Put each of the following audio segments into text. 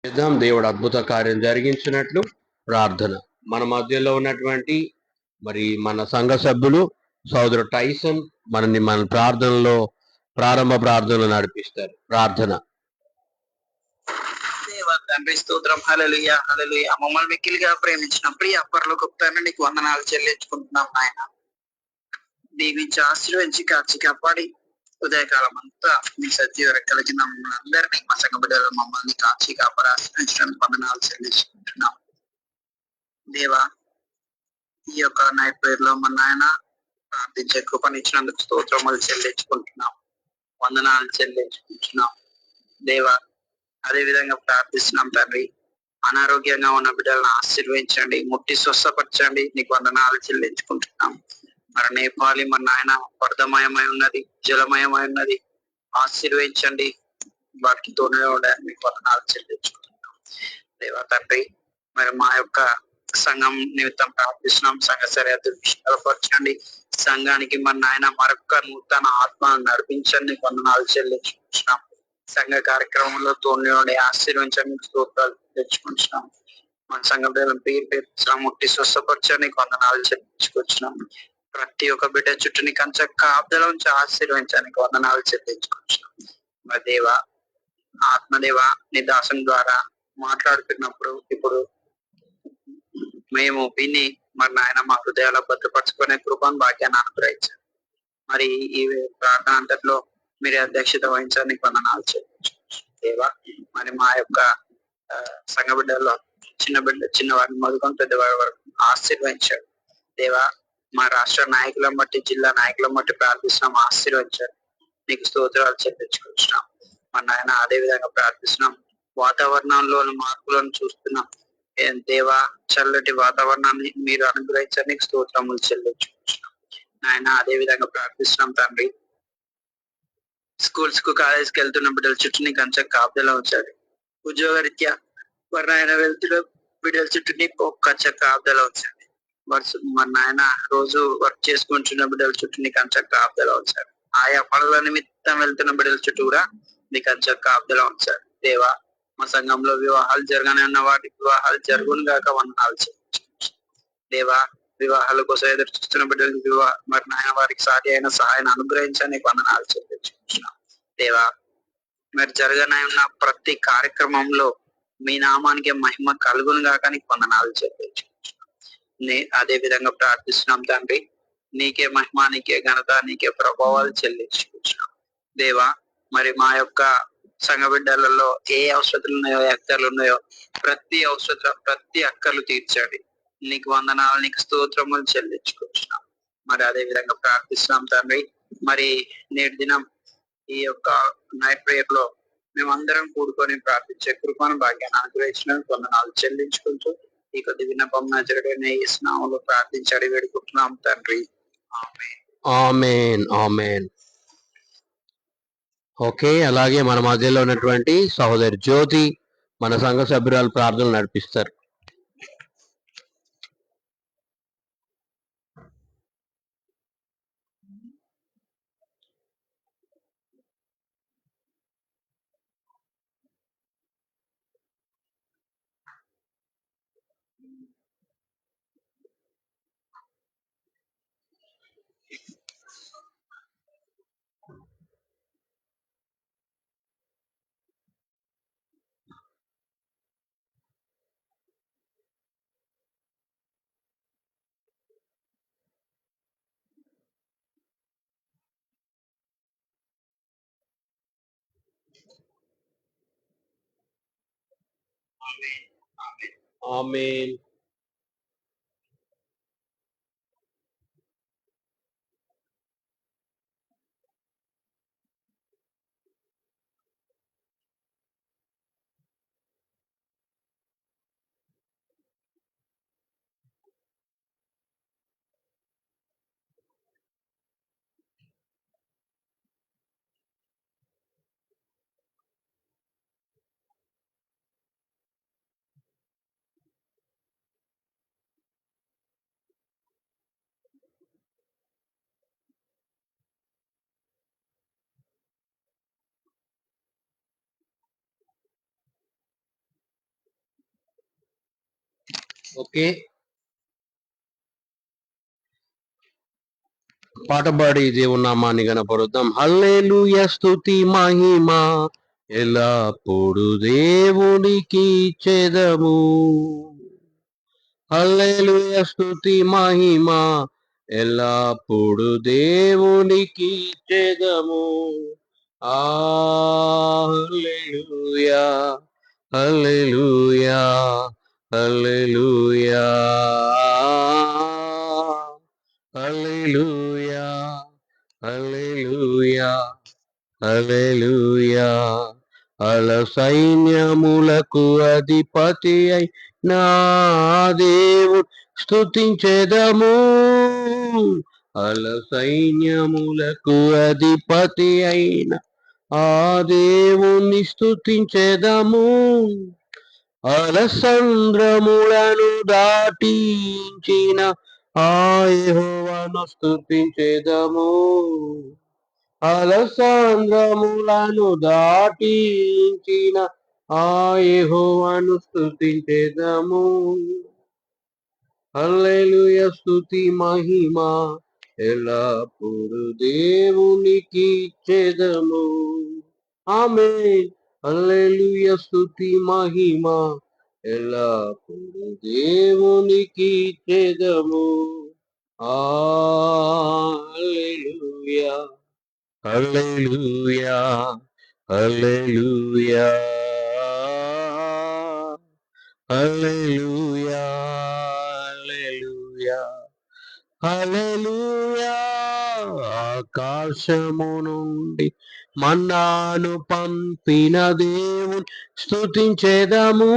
చేద్దాం. దేవుడు అద్భుత కార్యం జరిగించినట్లు ప్రార్థన. మన మధ్యలో ఉన్నటువంటి మన సంఘ సభ్యులు సోదరు టైసన్ మన ప్రార్థనలో ప్రారంభ ప్రార్థనలు నడిపిస్తారు. ప్రార్థన. తండ్రి స్తోత్రం. హల్లెలూయా హల్లెలూయా. మమ్మల్ని మిక్కిలిగా ప్రేమించిన ప్రియ పరలోకపు తండ్రి నీకు వందనాలు చెల్లించుకుంటున్నాం నాయన. దీవించి ఆశీర్వదించి కాచి కాపాడి ఉదయకాలం అంతా మీ సజీవ రెక్కల కింద మమ్మల్ని అందరినీ మా సంఘ బిడ్డలు మమ్మల్ని కాచి కాపాడి ఆశ్రయించడానికి వందనాలు చెల్లించుకుంటున్నాం. దేవా, ఈ యొక్క నైట్ ప్రేయర్ లో మా నాయన ప్రార్థించే కృపనిచ్చినందుకు స్తోత్రములు చెల్లించుకుంటున్నాం, వందనాలు చెల్లించుకుంటున్నాం. దేవా, అదే విధంగా ప్రార్థిస్తున్నాం తండ్రి. అనారోగ్యంగా ఉన్న బిడ్డలను ఆశీర్వదించండి, ముట్టి స్వస్థపరచండి, నీకు వందనాలు చెల్లించుకుంటున్నాం. మరి నేపాలి మన నాయన వరదమయమై ఉన్నది, జలమయమై ఉన్నది, ఆశీర్వదించండి, వాటికి తోనే ఉండడానికి మీకు వందనాలు చెల్లించుకుంటున్నాం. దేవా తండ్రి, మరి మా యొక్క సంఘం నిమిత్తం ప్రార్థిస్తున్నాం. సంఘ సరిహద్దు విశాలపరచండి, సంఘానికి మన నాయన మరొక నూతన ఆత్మను నడిపించండి, వందనాలు చెల్లించుకుంటున్నాం. సంఘ కార్యక్రమంలో తోని ఆశీర్వించండి, స్తోత్రాలు తెచ్చుకుంటున్నాం. మన సంఘం పేరు పేరు ముట్టి స్వస్థపరచండి, వందనాలు చెల్లించుకొచ్చినాం. ప్రతి ఒక్క బిడ్డ చుట్టూని కంచె కాపుదల నుంచి ఆశీర్వించడానికి వందనాలు చెల్లించుకొచ్చినాం. మరి దేవ, ఆత్మదేవ, నీ దాసం ద్వారా మాట్లాడుతున్నప్పుడు ఇప్పుడు మేము విని మరి నాయన మా హృదయాల భద్రపరచుకునే కృపను భాగ్యాన్ని అనుగ్రహించండి. మరి ఈ ప్రార్థన అంతట్లో మీరు అధ్యక్షత వహించడానికి వందనాలు చెల్లించు దేవా. మరి మా యొక్క సంఘ బిడ్డల్లో చిన్నవారిని మొదలుకొని పెద్దవారి వరకు ఆశీర్వదించాడు దేవా. మా రాష్ట్ర నాయకులను బట్టి, జిల్లా నాయకులను బట్టి ప్రార్థిస్తున్నాం, ఆశీర్వదించాడు, నీకు స్తోత్రాలు చెల్లించుకుంటున్నాం. మన నాయన అదే విధంగా ప్రార్థిస్తున్నాం. వాతావరణంలో మార్పులను చూస్తున్నాం దేవా, చల్లటి వాతావరణాన్ని మీరు అనుగ్రహించడానికి నీకు స్తోత్రములు చెల్లించుకుంటున్నాం నాయన. అదే విధంగా ప్రార్థిస్తున్నాం తండ్రి. స్కూల్స్ కు కాలేజ్కి వెళ్తున్న బిడ్డల చుట్టూ నీ కంచె కాపుదల ఉంచాడు. ఉద్యోగ రీత్యా మరి నాయన వెళ్తున్న బిడ్డల చుట్టూ నీ కంచె కాపుదల ఉంచాడు. మరి నాయన రోజు వర్క్ చేసుకుంటున్న బిడ్డల చుట్టూ నీ కంచె కాపుదల ఉంచాడు. ఆయా పనుల నిమిత్తం వెళ్తున్న బిడ్డల చుట్టూ కూడా నీ కంచె కాపుదల ఉంచాడు దేవా. మా సంఘంలో వివాహాలు జరగానే ఉన్న వాటికి వివాహాలు జరుగును గాక వందనాలు దేవా. వివాహాల కోసం ఎదురు చూస్తున్న బిడ్డలు మరి నాయన వారికి సాటి అయిన సహాయాన్ని అనుగ్రహించడానికి వందనాలు చెల్లించుకుంటున్నాం దేవా. మరి జరగనే ఉన్న ప్రతి కార్యక్రమంలో మీ నామానికి మహిమ కలుగును గాక నీకు వందనాలు చెల్లించుకుంటున్నాం. అదే విధంగా ప్రార్థిస్తున్నాం తండ్రి. నీకే మహిమ, నీకే ఘనత, నీకే ప్రభావాలు చెల్లించుకుంటున్నాం దేవా. మరి మా యొక్క సంఘ బిడ్డలలో ఏ అవసరాలు ఉన్నాయో, అక్కర్లు ఉన్నాయో ప్రతి అక్కర్లు తీర్చండి, నీకు వందనాలు, నీకు స్తోత్రములు చెల్లించుకుంటున్నాం. మరి అదే విధంగా ప్రార్థిస్తున్నాం తండ్రి. మరి నేటి దినం ఈ యొక్క నైట్ ప్రేయర్ లో మేమందరం కూడుకొని ప్రార్థించే కృపను భాగ్యాన్ని అనుగ్రహించిన వందనాలు చెల్లించుకుంటూ ఈ కొద్ది విన్నపం నజరుడైన యేసు నామములో ప్రార్థించి అడిగి వేడుకుంటున్నాం తండ్రి. ఆమేన్ ఆమేన్. ఓకే, అలాగే మన మధ్యలో ఉన్నటువంటి సహోదరి జ్యోతి మన సంఘ సభ్యురాలు ప్రార్థనలు నడిపిస్తారు. ఆమేన్. ఓకే, పాట పాడి దేవుని నామాన్ని గణపరుద్దాం. హల్లెలూయా స్తుతి మహిమ ఎల్లప్పుడు దేవునికి చెదము. హల్లెలూయా స్తుతి మహిమ ఎల్లప్పుడు దేవునికి చెదము. హల్లెలూయా హల్లెలూయా హల్లెలూయా హల్లెలూయా హల్లెలూయా హల్లెలూయా. అల సైన్యములకు అధిపతి అయి నా దేవుడు స్తుతించెదము. అల సైన్యములకు అధిపతి అయిన ఆ దేవుని స్తుతించెదము. అలసంద్రములను దాటించిన ఆ యెహోవాను స్తుతించెదము. అలసంద్రములను దాటించిన ఆ యెహోవాను స్తుతించెదము. హల్లెలూయా స్తుతి మహిమ ఎల్లప్పుడు దేవునికి చెదము. ఆమేన్. హల్లెలూయా స్తుతి మహిమ ఎల్లప్పుడు దేవునికి చెదము. హల్లెలూయా హల్లెలూయా హల్లెలూయా హల్లెలూయా హల్లెలూయా హల్లెలూయా. ఆకాశము నుండి మన్నాను పంపిన దేవుని స్తుతించెదము.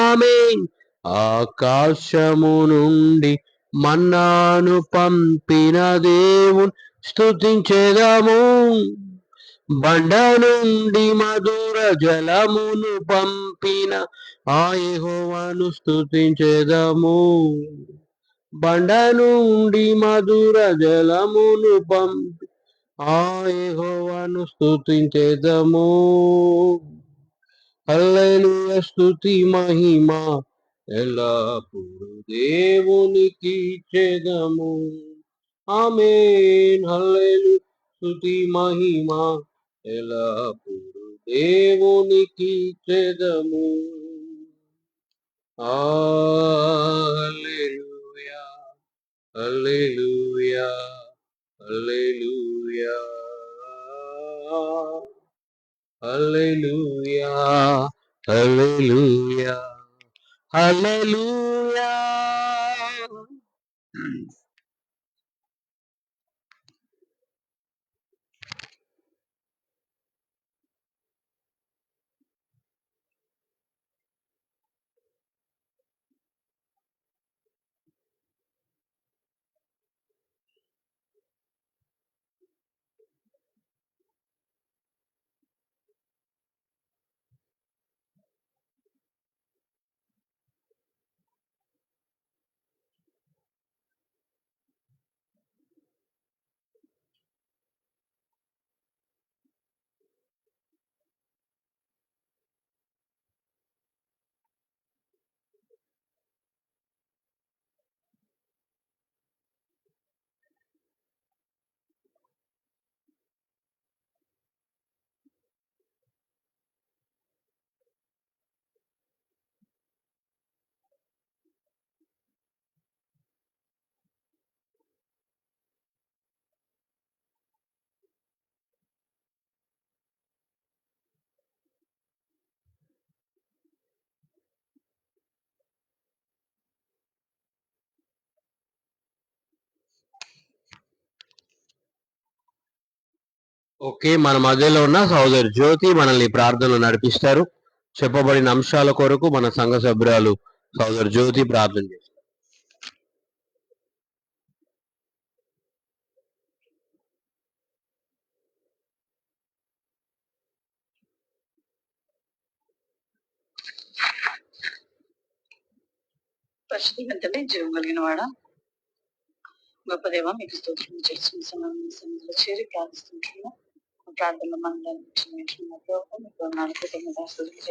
ఆమేన్. ఆకాశము నుండి మన్నాను పంపిన దేవుని స్తుతించెదము. బండ నుండి మధుర జలమును పంపిన ఆ యెహోవాను స్తుతించెదము. బండ నుండి మధుర జలమును పంపి ఆ యెహోవాను స్తుతించెదము. హల్లెలూయా స్తుతి మహిమ ఎల్లప్పుడు దేవునికి చెదము. ఆమేన్. హల్లెలూయా స్తుతి మహిమ ఎల్లప్పుడు దేవునికి చెదము. హల్లెలూయా హల్లెలూయా హల్లెలూయా హల్లెలూయా హల్లెలూయా హల్లెలూయా. ఓకే, మన మధ్యలో ఉన్న సహోదరి జ్యోతి మనల్ని ప్రార్థనలు నడిపిస్తారు. చెప్పబడిన అంశాల కొరకు మన సంఘ సభ్యురాలు సహోదరి జ్యోతి ప్రార్థన చేస్తారు. పరిశుద్ధంగా జీవం కలిగిన వాడ గొప్ప దేవ మీకు స్తోత్రం చేస్తున్న సన్నిధిలో చేరి ప్రార్థిస్తుంటున్నాం. ప్రార్థనలో మనల్ని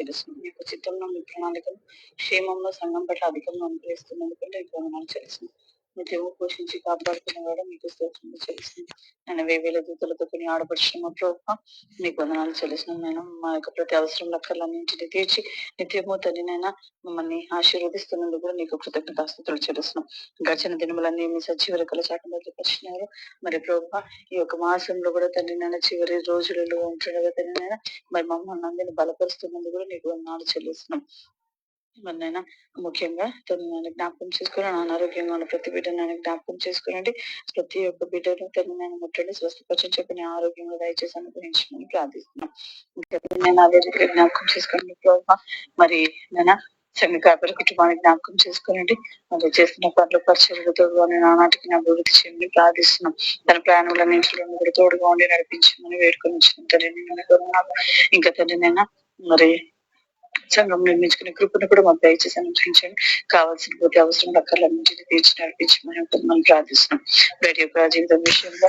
చేస్తున్నాం. మీ యొక్క చిత్తంలో మీ ప్రణాళికలు క్షేమంలో సంఘం పట్ల అధికంగా అనుగ్రహిస్తున్నందుకు మీకు వందనాలు చెల్లిస్తున్నాం. నిత్యము పోషించి కాపాడుతున్న కూడా మీకు స్తోత్రములు చెల్లిస్తున్నాం. నేను 1000 దూతలతో కొని ఆడపడుచున్న ప్రభావ మీకు వందనాలు చెల్లిస్తున్నాం. నేను మా యొక్క ప్రతి అవసరం లెక్కలన్నింటినీ తీర్చి నిత్యము తల్లినైనా మమ్మల్ని ఆశీర్వదిస్తున్నందుకు కూడా నీకు కృతజ్ఞతాస్తుతులు చెల్లిస్తున్నాం. గడిచిన దినములన్నీ మీ సజీవ రెక్కల చాటు భద్రపరిచినారు. మరి ప్రభావ ఈ యొక్క మాసంలో కూడా తండ్రినైనా చివరి రోజులలో ఉంటుండగా తండ్రినైనా మరి మమ్మల్ని అందరినీ బలపరుస్తున్నందుకు కూడా నీకు వందనాలు చెల్లిస్తున్నాం. మరి నైనా ముఖ్యంగా తను జ్ఞాపకం చేసుకుని అనారోగ్యంగా ఉన్న ప్రతి బిడ్డను జ్ఞాపకం చేసుకునండి. ప్రతి ఒక్క బిడ్డను తను ముట్టండి, స్వస్థపరచని చెప్పి ఆరోగ్యంగా దయచేసి అనుగ్రహించమని ప్రార్థిస్తున్నాం. ఇంకా నేను అదే రీతిగా జ్ఞాపకం చేసుకోండి ప్రభావ. మరి నేను సంఘ కాపరి కుటుంబాన్ని జ్ఞాపకం చేసుకోనండి. మరి చేస్తున్న పనులు పరిచయాలతో నానాటికి అభివృద్ధి చేయమని ప్రార్థిస్తున్నాం. తన ప్రయాణంలో కూడా తోడుగా ఉండి నడిపించమని వేడుకొని వచ్చిన తండ్రి. ఇంకా తండ్రినైనా మరి సంఘం నిర్మించుకునే కృపను కూడా మాకు దయచేసి అనుగ్రహించండి. కావాల్సిన ప్రతి అవసరం రకాలన్నింటినీ తీర్చి నడిపించమని మనం ప్రార్థిస్తున్నాం. బయట యొక్క జీవితం విషయంలో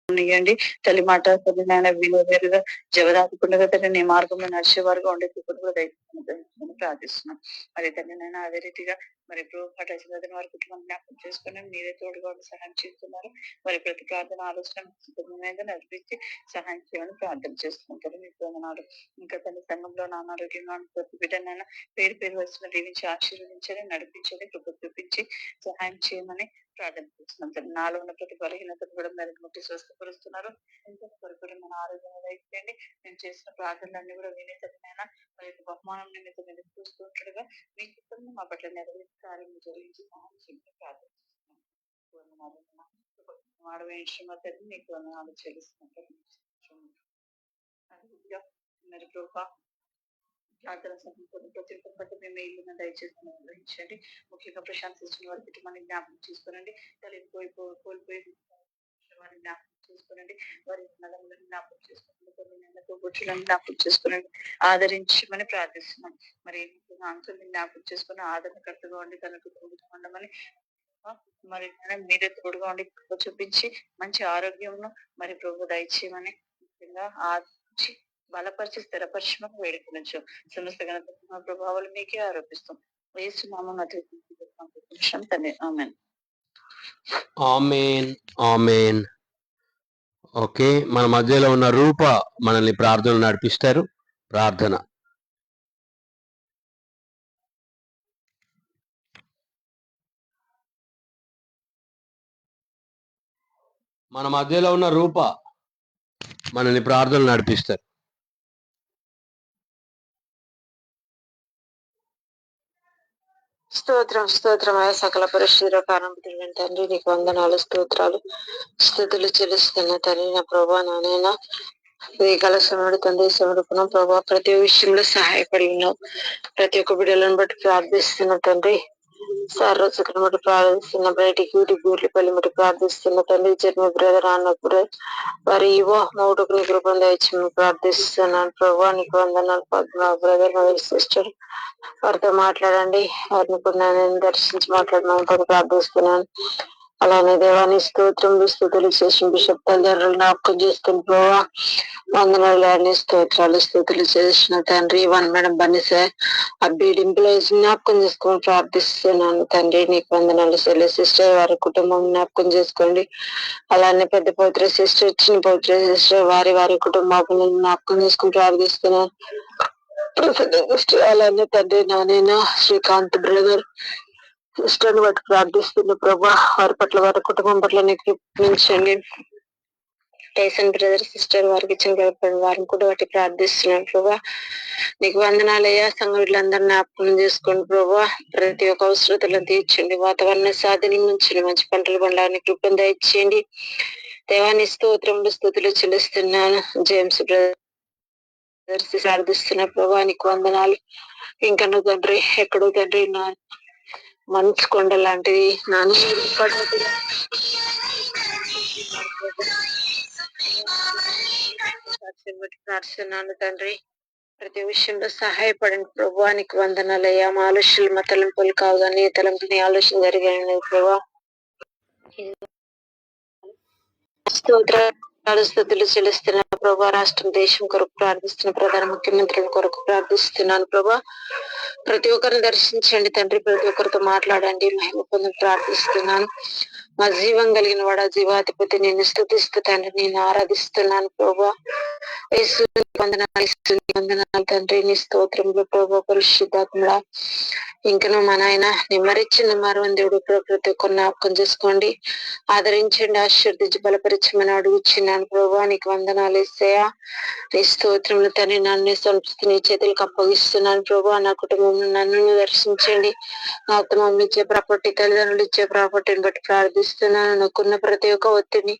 ఇవ్వండి. తల్లి మాట తల్లినైనా విలువేరుగా జవదాటకుండా తల్లి నీ మార్గంలో నడిచే వారుగా ఉండే కృపను కూడా దయచేయమని ప్రార్థిస్తున్నాం. మరి తల్లినైనా అదే రీతిగా మరి పాట చదివిన వారి కుటుంబం జ్ఞాపకం చేసుకుని మీరే తోడుగా ఉండి సహాయం చేస్తున్నారు. మరి ప్రతి ప్రార్థన ఆలోచన నడిపించి సహాయం చేయమని ప్రార్థన చేస్తున్నాం. తల్లి మీకు వందనాలు. ఇంకా తల్లి సంఘంలో అనారోగ్యంగా ఉన్న ప్రతి బిడ్డనైనా పేరు పేరు వచ్చిన దీవించి ఆశీర్వదించండి, నడిపించండి, కృప చూపించి సహాయం చేయమని ప్రార్థన చేస్తున్నాం. తల్లి నాలో ఉన్న ప్రతి బలహీనతను కూడా మెరుగుముట్టి స్వస్థపరుస్తున్నారు. ఇంకా పరిపూర్ణమైన ఆరోగ్యం దయచేయండి. నేను చేసిన ప్రార్థనలన్నీ కూడా వినేతనైనా మరి బహుమానం నిమిత్తం మీరు చూస్తూ ఉంటుండగా మీ చిత్తం మా పట్ల నెరవేర్చి కార్యం జరిగించి సహాయం చేయమని ప్రార్థిస్తున్నాం. తల్లి నీకు వందనాలు చెల్లిస్తున్నాం. మరి ప్రభా ప్రార్థన సమయంలో ప్రతి ఒక్కరి పట్ల మేము ఇల్లు దయచేసి అనుగ్రహించండి. ముఖ్యంగా ప్రశాంత్ ఇచ్చిన వారి కుటుంబాన్ని జ్ఞాపకం చేసుకోనండి. తల్లిని కోల్పోయి వారిని జ్ఞాపకం చేసుకోనండి. వారి నలుగురిని జ్ఞాపకం చేసుకోండి. తోబుట్టులను జ్ఞాపకం చేసుకోనండి. ఆదరించమని ప్రార్థిస్తున్నాం. మరి అంకుల్ని జ్ఞాపకం చేసుకుని ఆదరణకర్తగా ఉండి తనకు తోడుగా ఉండమని మరి మీరే తోడుగా ఉండి చూపించి మంచి ఆరోగ్యంను మరి ప్రభు దయచేయమని ముఖ్యంగా ఆదరించి బలపరిచి స్థిరపరచమని వేడుకొనొచ్చు. సమస్త ఘనత ప్రభావాలు మీకే ఆరోపిస్తాం. వేస్తున్నాము తండ్రి. ఆమేన్. ఆమేన్. ఆమేన్. ఓకే, మన మధ్యలో ఉన్న రూప మనల్ని ప్రార్థనలు నడిపిస్తారు. ప్రార్థన. మన మధ్యలో ఉన్న రూప మనల్ని ప్రార్థనలు నడిపిస్తారు. స్తోత్రమయ సకల పరిశుద్ధ కారణం తండ్రి నీకు వందనాలు స్తోత్రాలు స్థుతులు చెల్లిస్తున్న తండ్రి నా ప్రభా నాయన నీ కలశముడు తండ్రి సమర్పణ ప్రభా ప్రతి విషయంలో సహాయపడి ఉన్నావు. ప్రతి ఒక్క బిడ్డలను బట్టి ప్రార్థిస్తున్న తండ్రి సార్వత్రికను బట్టి ప్రార్థిస్తున్న బయటికి గూట్లపల్లి బట్టి ప్రార్థిస్తున్న తండ్రి జన్మ బ్రదర్ అన్నప్పుడు వారి యువ మౌడుకు నీ కృపను దయచి ప్రార్థిస్తున్నాను ప్రభా నీకు వందనాలు పద్మ బ్రదర్ మరియు సిస్టర్ వారితో మాట్లాడండి. వారిని కూడా నేను దర్శించి మాట్లాడమని ప్రార్థిస్తున్నాను. అలానే దేవాని స్తోత్రములు స్థుతులు చేసిన బిషప్ తల్లిదండ్రులు జ్ఞాపకం చేసుకుని పోవా వందనాలు స్తోత్రాలు స్థుతులు చేసిన తండ్రి వన్ మేడం బనిసే అబ్బీడ్ ఎంప్లాయీస్ జ్ఞాపకం చేసుకొని ప్రార్థిస్తున్నాను తండ్రి నీకు వందనాలు సెల్లి సిస్టర్ వారి కుటుంబం జ్ఞాపకం చేసుకోండి. అలానే పెద్ద పౌత్ర సిస్టర్ చిన్న పౌత్ర సిస్టర్ వారి వారి కుటుంబాలను జ్ఞాపకం చేసుకుని ప్రార్థిస్తున్నాను. అలానే తండ్రి నానైనా శ్రీకాంత్ బ్రదర్ సిస్టర్ బట్టి ప్రార్థిస్తున్న ప్రభా వారి పట్ల వారి కుటుంబం పట్ల నీకు కృపించండి. టైసన్ బ్రదర్ సిస్టర్ వారికి ఇచ్చిన వారిని కూడా బట్టి ప్రార్థిస్తున్నాను ప్రభా నీకు వందనాలయ్యా. సంఘ వీళ్ళందరినీ జ్ఞాపకం చేసుకోండి ప్రభా ప్రతి ఒక్క అవసరతలను తీర్చండి. వాతావరణ సాధన ఉంచండి. మంచి పంటలు పండడానికి కృపను దయచేయండి. దేవాన్ని స్తోత్రములు స్థుతులు చెల్లిస్తున్నాను. జేమ్స్ బ్రదర్ ప్రార్థిస్తున్న ప్రభా నీకు వందనాలు. ఇంకా నువ్వు తండ్రి ఎక్కడో తండ్రి నా మంచు కొండ లాంటిది నాన్న ప్రార్థిస్తున్నాను తండ్రి ప్రతి విషయంలో సహాయపడండి ప్రభువానికి వందనాలయ్యా. మా ఆలోచనలు మా తలంపులు కావు కానీ తలంపులు నీ ఆలోచన జరిగాను ప్రభా. స్తోత్రాలు స్థుతులు చెల్లిస్తున్న ప్రభా రాష్ట్రం దేశం కొరకు ప్రార్థిస్తున్న ప్రధాన ముఖ్యమంత్రుల కొరకు ప్రార్థిస్తున్నాను ప్రభా. ప్రతి ఒక్కరిని దర్శించండి తండ్రి. ప్రతి ఒక్కరితో మాట్లాడండి. మహిమ పొంది ప్రార్థిస్తున్నాను. మా జీవం కలిగిన వాడ జీవాధిపతి నేను స్తుతిస్తూ తండ్రి నేను ఆరాధిస్తున్నాను ప్రభా. వందనాలు తండ్రి నీ స్తోత్రంలో ప్రభా పరిశుద్ధాత్మడా. ఇంకను మా నాయన నిమ్మరిచ్చిన మరవందేవుడు ప్రతి ఒక్కరు జ్ఞాపకం చేసుకోండి. ఆదరించండి ఆశీర్దించి బలపరిచమని అడుగుచున్నాను ప్రభా నీకు వందనాలు ఇస్తాయా. నీ స్తోత్రములు తండ్రి నన్ను సంస్థ నీ చేతులకు అప్పగిస్తున్నాను ప్రభా. నా కుటుంబం నన్ను దర్శించండి. నా కుటుంబం ఇచ్చే ప్రాపర్టీ తల్లిదండ్రులు ఇచ్చే ప్రాపర్టీని బట్టి ప్రార్థిస్తున్నాను. నాకున్న ప్రతి ఒక్క ఒత్తిడిని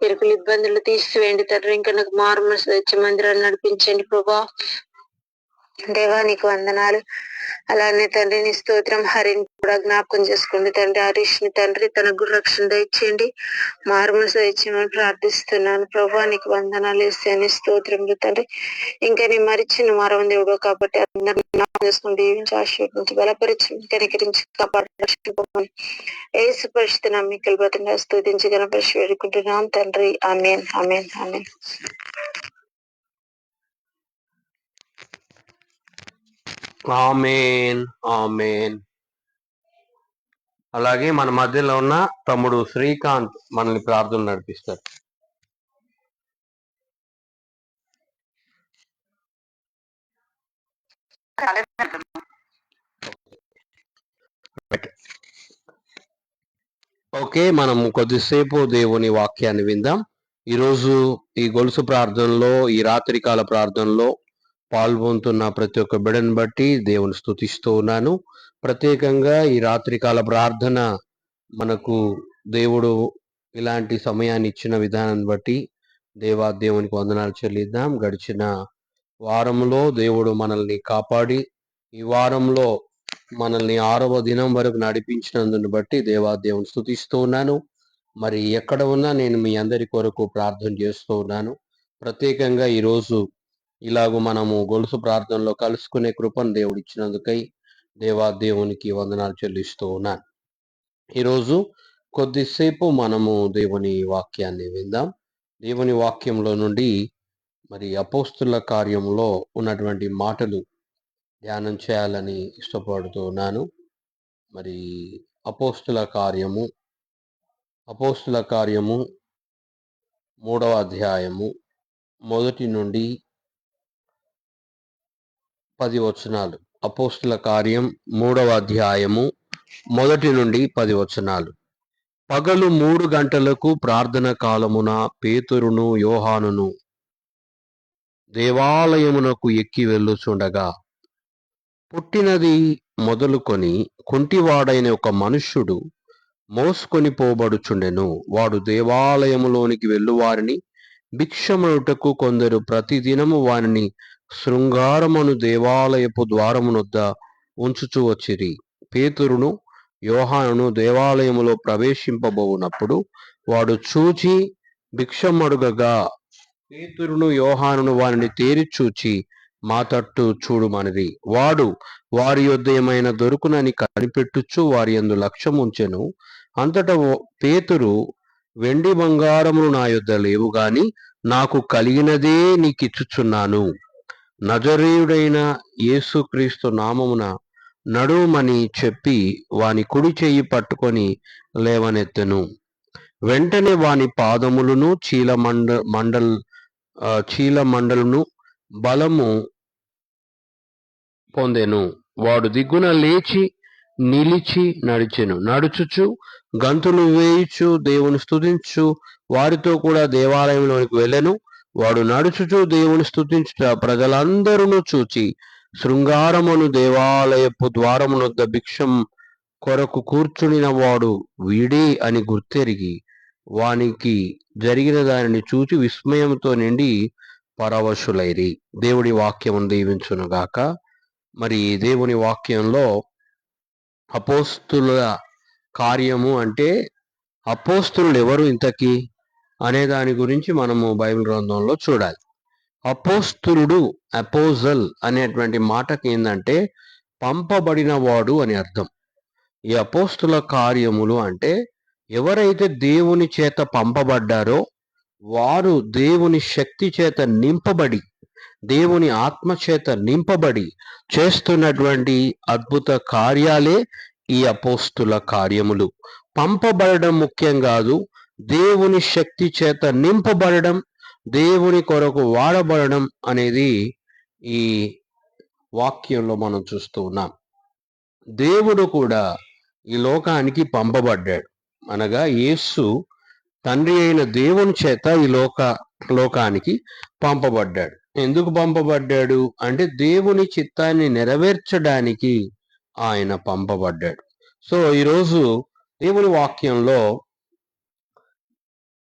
ఇరుకులు ఇబ్బందులు తీసివేయండి తండ్రి. ఇంకా నాకు మారు మనసు తెచ్చి మందిరాన్ని నడిపించండి ప్రభా. దేవా నీకు వందనాలు. అలానే తండ్రి నీ స్తోత్రం హరిని కూడా జ్ఞాపకం చేసుకోండి తండ్రి. హరీష్ ని తండ్రి తనకు రక్షణ దయచేయండి. మారుమనసు దయచేయమని ప్రార్థిస్తున్నాను ప్రభా నీకు వందనాలు ఇస్తాను స్తోత్రములు తండ్రి. ఇంకా నీ మరిచిన మరవ దేవుడు కాబట్టి అందరినీ జ్ఞాపకం చేసుకుని దీవించి ఆశీర్వదించి బలపరిచి కనికరించి కాపాడు ఏసు పరిస్థితి నమ్మికలు బతంగా స్తుతించి గణపరిచి వేడుకుంటున్నాం తండ్రి. ఆమేన్ ఆమేన్ ఆమేన్. ఆమేన్ ఆమేన్. అలాగే మన మధ్యలో ఉన్న తమ్ముడు శ్రీకాంత్ మనల్ని ప్రార్థన నడిపిస్తారు. ఓకే, మనం కొద్దిసేపు దేవుని వాక్యాన్ని విందాం. ఈరోజు ఈ గొలుసు ప్రార్థనలో ఈ రాత్రికాల ప్రార్థనలో పాల్గొంటున్న ప్రతి ఒక్క బిడ్డను బట్టి దేవుని స్తుతిస్తూ ఉన్నాను. ప్రత్యేకంగా ఈ రాత్రికాల ప్రార్థన మనకు దేవుడు ఇలాంటి సమయాన్ని ఇచ్చిన విధానాన్ని బట్టి దేవునికి వందనాలు చెల్లిద్దాం. గడిచిన వారంలో దేవుడు మనల్ని కాపాడి ఈ వారంలో మనల్ని 6వ దినం వరకు నడిపించినందుని బట్టి దేవుని స్తుతిస్తూ ఉన్నాను. మరి ఎక్కడ ఉన్నా నేను మీ అందరి కొరకు ప్రార్థన చేస్తూ ఉన్నాను. ప్రత్యేకంగా ఈరోజు ఇలాగూ మనము గొలుసు ప్రార్థనలో కలుసుకునే కృపను దేవుడు ఇచ్చినందుకై దేవునికి వందనాలు చెల్లిస్తూ ఉన్నాను. ఈరోజు కొద్దిసేపు మనము దేవుని వాక్యాన్ని విందాం. దేవుని వాక్యంలో నుండి మరి అపోస్తుల కార్యంలో ఉన్నటువంటి మాటలు ధ్యానం చేయాలని ఇష్టపడుతూ ఉన్నాను. మరి అపోస్తుల కార్యము 3వ అధ్యాయము 1 నుండి 10 వచనాలు. అపోస్తుల కార్యం 3వ అధ్యాయము 1 నుండి 10 వచనాలు. పగలు 3 గంటలకు ప్రార్థన కాలమున పేతురును యోహానును దేవాలయమునకు ఎక్కి వెళ్ళుచుండగా పుట్టినది మొదలుకొని కుంటివాడైన ఒక మనుష్యుడు మోసుకొని పోబడుచుండెను. వాడు దేవాలయములోనికి వెళ్ళువారిని భిక్షమనుటకు కొందరు ప్రతిదినము వానిని శృంగారమును దేవాలయపు ద్వారమునొద్ద ఉంచుచూ వచ్చిరి. పేతురును యోహానును దేవాలయములో ప్రవేశింపబోవునప్పుడు వాడు చూచి భిక్షమడుగగా పేతురును యోహానును వారిని తేరి చూచి మా తట్టు చూడుమనిరి. వాడు వారి యొద్ద ఏమైనా దొరుకునని కనిపెట్టుచు వారి యందు లక్ష్యముంచెను. అంతటా పేతురు, వెండి బంగారములు నా యొద్ద లేవు గాని నాకు కలిగినదే నీకిచ్చుచున్నాను. నజరేయుడైన యేసుక్రీస్తు నామమున నడుమని చెప్పి వాని కుడి చెయ్యి పట్టుకొని లేవనెత్తెను. వెంటనే వాని పాదములను చీలమండలును బలము పొందెను. వాడు దిగ్గున లేచి నిలిచి నడుచుచు గంతులు వేయుచు దేవుని స్తుతించు వారితో కూడా దేవాలయంలోనికి వెళ్ళెను. వాడు నడుచుచు దేవుని స్తుతించుట ప్రజలందరూ చూచి శృంగారమును దేవాలయపు ద్వారమునొద్ద భిక్షం కొరకు కూర్చునిన వాడు వీడే అని గుర్తెరిగి వానికి జరిగిన దానిని చూచి విస్మయంతో నిండి పరవశులైరి. దేవుడి వాక్యమును దీవించునుగాక. మరి దేవుని వాక్యంలో అపోస్తుల కార్యము అంటే అపోస్తులు ఎవరు ఇంతకీ అనే దాని గురించి మనము బైబిల్ గ్రంథంలో చూడాలి. అపోస్తులుడు, అపోజల్ అనేటువంటి మాటకి ఏంటంటే పంపబడిన వాడు అని అర్థం. ఈ అపోస్తుల కార్యములు అంటే ఎవరైతే దేవుని చేత పంపబడ్డారో వారు దేవుని శక్తి చేత నింపబడి, దేవుని ఆత్మ చేత నింపబడి చేస్తున్నటువంటి అద్భుత కార్యాలే ఈ అపోస్తుల కార్యములు. పంపబడడం ముఖ్యం కాదు, దేవుని శక్తి చేత నింపబడడం, దేవుని కొరకు వాడబడడం అనేది ఈ వాక్యంలో మనం చూస్తూ ఉన్నాం. దేవుడు కూడా ఈ లోకానికి పంపబడ్డాడు. అనగా యేసు తండ్రి అయిన దేవుని చేత ఈ లోకానికి పంపబడ్డాడు. ఎందుకు పంపబడ్డాడు అంటే దేవుని చిత్తాన్ని నెరవేర్చడానికి ఆయన పంపబడ్డాడు. సో ఈరోజు దేవుని వాక్యంలో